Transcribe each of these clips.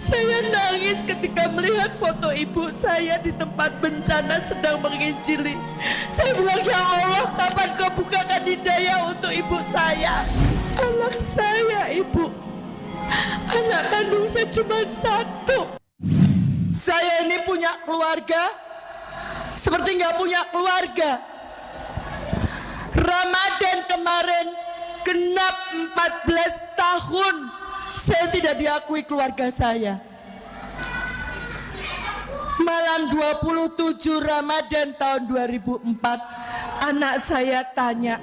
Saya nangis ketika melihat foto ibu saya di tempat bencana sedang menginjili. Saya bilang, ya Allah, kapan kau bukakan hidayah untuk ibu saya? Anak saya, ibu. Anak kandung saya cuma satu. Saya ini punya keluarga seperti nggak punya keluarga. Ramadan kemarin genap 14 tahun saya tidak diakui keluarga saya. Malam 27 Ramadan tahun 2004, anak saya tanya,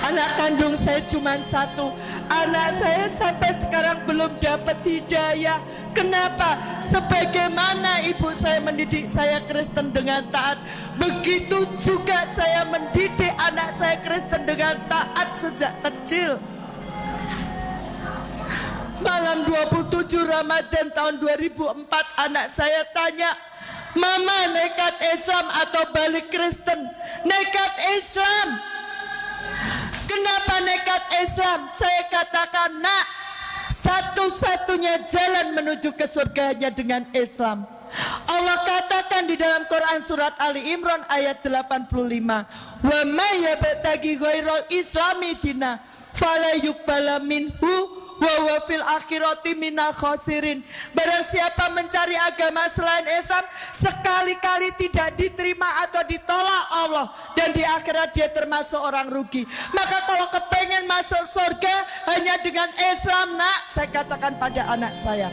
anak kandung saya cuma satu, anak saya sampai sekarang belum dapat hidayah. Kenapa? Sebagaimana ibu saya mendidik saya Kristen dengan taat, begitu juga saya mendidik anak saya Kristen dengan taat sejak kecil. Malam 27 Ramadan tahun 2004, anak saya tanya, Mama nekat Islam atau balik Kristen? Nekat Islam. Kenapa nekat Islam? Saya katakan, nak, satu-satunya jalan menuju ke surganya dengan Islam. Allah katakan di dalam Quran surat Ali Imran ayat 85, wa may yabtaghi ghairal islami dina fala yuqbala minhu wa huwa fil akhirati minal khasirin. Barang siapa mencari agama selain Islam, sekali-kali tidak diterima atau ditolak Allah, dan di akhirat dia termasuk orang rugi. Maka kalau kepengen masuk surga hanya dengan Islam, nak, saya katakan pada anak saya.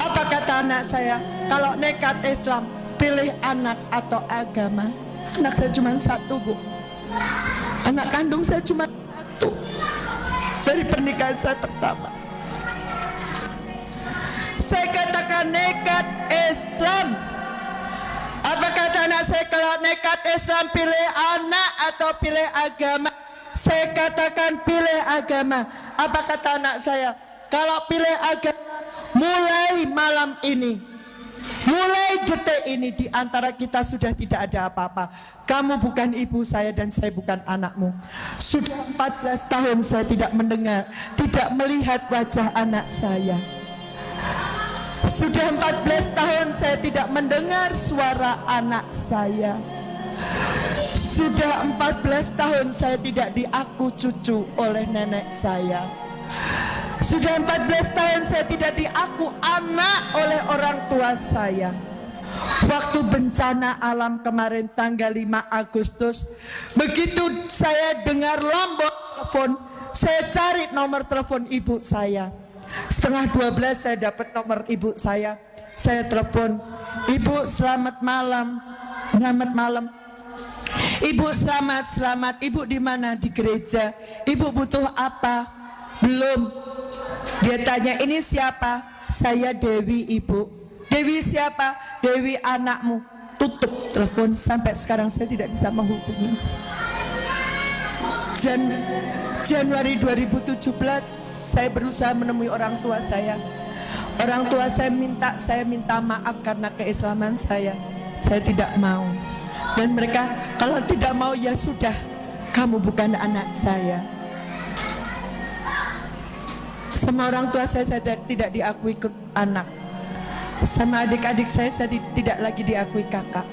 Apa kata anak saya? Kalau nekat Islam, pilih anak atau agama. Anak saya cuma satu, Bu. Anak kandung saya cuma satu dari pernikahan saya pertama. Saya katakan nekat Islam. Apa kata anak saya? Kalau nekat Islam, pilih anak atau pilih agama? Saya katakan pilih agama. Apa kata anak saya? Kalau pilih agama, mulai malam ini, mulai detik ini, di antara kita sudah tidak ada apa-apa. Kamu bukan ibu saya dan saya bukan anakmu. Sudah 14 tahun saya tidak mendengar, tidak melihat wajah anak saya. Sudah 14 tahun saya tidak mendengar suara anak saya. Sudah 14 tahun saya tidak diaku cucu oleh nenek saya. Sudah 14 tahun saya tidak diaku anak oleh orang tua saya. Waktu bencana alam kemarin tanggal 5 Agustus, begitu saya dengar lombok telepon, saya cari nomor telepon ibu saya. Setengah 12 saya dapat nomor ibu saya telepon, Ibu selamat malam. Selamat malam. Ibu selamat. Ibu di mana? Di gereja. Ibu butuh apa? Belum. Dia tanya, ini siapa? Saya Dewi, Ibu. Dewi siapa? Dewi anakmu. Tutup telepon. Sampai sekarang saya tidak bisa menghubungi. Januari 2017 saya berusaha menemui orang tua saya. Orang tua saya minta maaf karena keislaman saya. Saya tidak mau. Dan mereka, kalau tidak mau ya sudah, kamu bukan anak saya. Sama orang tua saya tidak diakui anak. Sama adik-adik saya tidak lagi diakui kakak.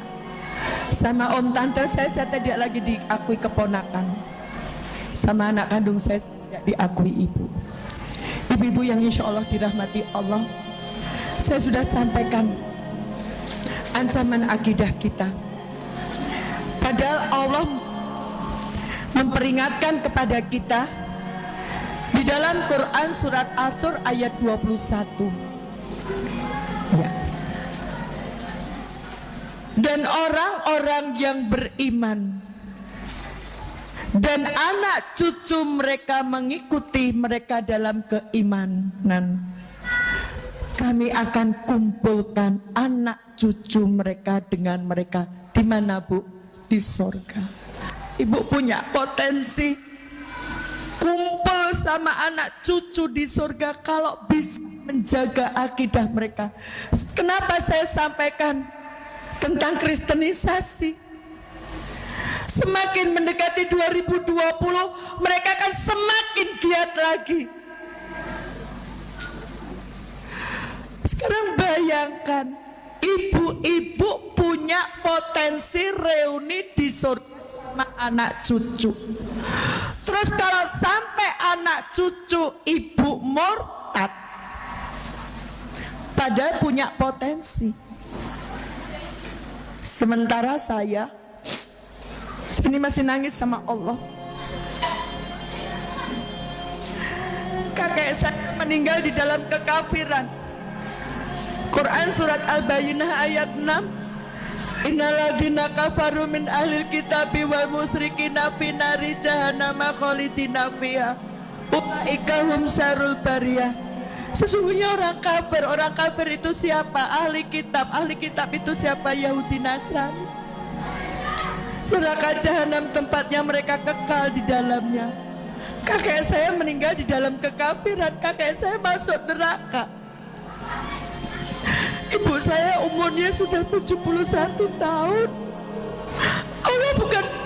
Sama om tante saya tidak lagi diakui keponakan. Sama anak kandung saya tidak diakui ibu. Ibu-ibu yang insya Allah dirahmati Allah, saya sudah sampaikan ancaman akidah kita. Padahal Allah memperingatkan kepada kita di dalam Quran surat Asr ayat 21. Ya. Dan orang-orang yang beriman dan anak cucu mereka mengikuti mereka dalam keimanan, kami akan kumpulkan anak cucu mereka dengan mereka. Di mana, Bu? Di sorga. Ibu punya potensi kumpul sama anak cucu di surga kalau bisa menjaga akidah mereka. Kenapa saya sampaikan tentang kristenisasi? Semakin mendekati 2020, mereka akan semakin giat lagi. Sekarang bayangkan, ibu-ibu punya potensi reuni di surga sama anak cucu. Terus kalau sampai anak cucu ibu murtad, padahal punya potensi. Sementara saya ini masih nangis sama Allah. Kakek saya meninggal di dalam kekafiran. Quran surat Al-Bayyinah ayat 6. Innalladzina kafaru min ahlil kitabi wal musyrikina fi nari jahannama khalidina fiha ulaika hum syarrul bariyah. Sesungguhnya orang kafir itu siapa? Ahli kitab itu siapa? Yahudi Nasrani. Neraka jahanam tempatnya mereka kekal di dalamnya. Kakek saya meninggal di dalam kekafiran, kakek saya masuk neraka. Ibu saya umurnya sudah 71 tahun. Allah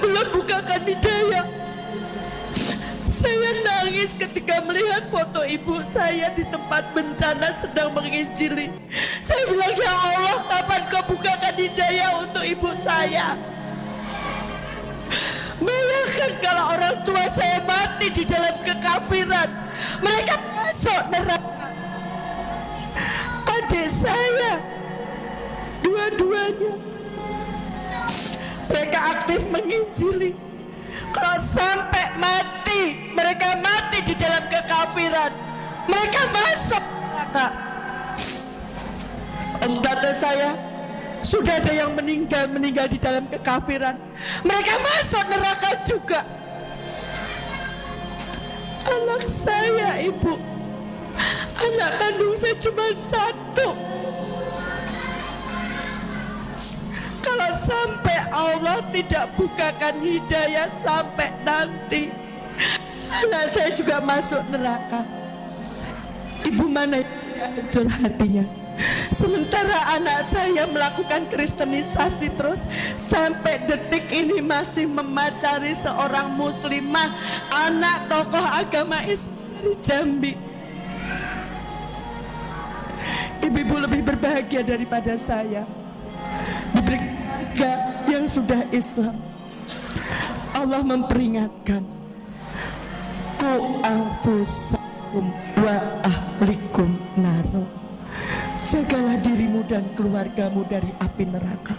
belum bukakan hidayah. Saya nangis ketika melihat foto ibu saya di tempat bencana sedang menginjili. Saya bilang, ya Allah, kapan kau bukakan hidayah untuk ibu saya? Bayangkan kalau orang tua saya mati di dalam kekafiran, mereka masuk neraka. Adik saya dua-duanya mereka aktif menginjili. Kalau sampai mati, mereka mati di dalam kekafiran, mereka masuk neraka. Kata saya, sudah ada yang meninggal di dalam kekafiran, mereka masuk neraka juga. Anak saya, ibu, anak kandung saya cuma satu. Kalau sampai Allah tidak bukakan hidayah sampai nanti, anak saya juga masuk neraka. Ibu mana yang hancur hatinya? Sementara anak saya melakukan kristenisasi terus sampai detik ini masih memacari seorang muslimah, anak tokoh agama Islam dari Jambi. Ibu-ibu lebih berbahagia daripada saya, diberi keluarga yang sudah Islam. Allah memperingatkan, ku anfusakum wa ahlikum naro. Jagalah dirimu dan keluargamu dari api neraka.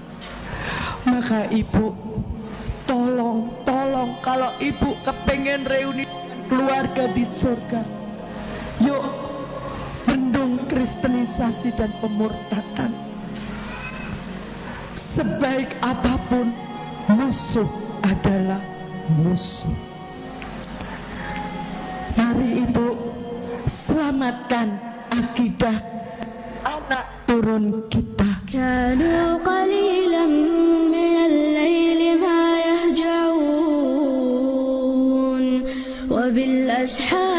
Maka ibu, tolong kalau ibu kepengen reuni keluarga di surga, yuk bendung kristenisasi dan pemurtadan. Sebaik apapun, musuh adalah musuh. Mari ibu selamatkan akidah anak turun kita. كانوا قليلا من الليل ما يهجعون وبالأسحار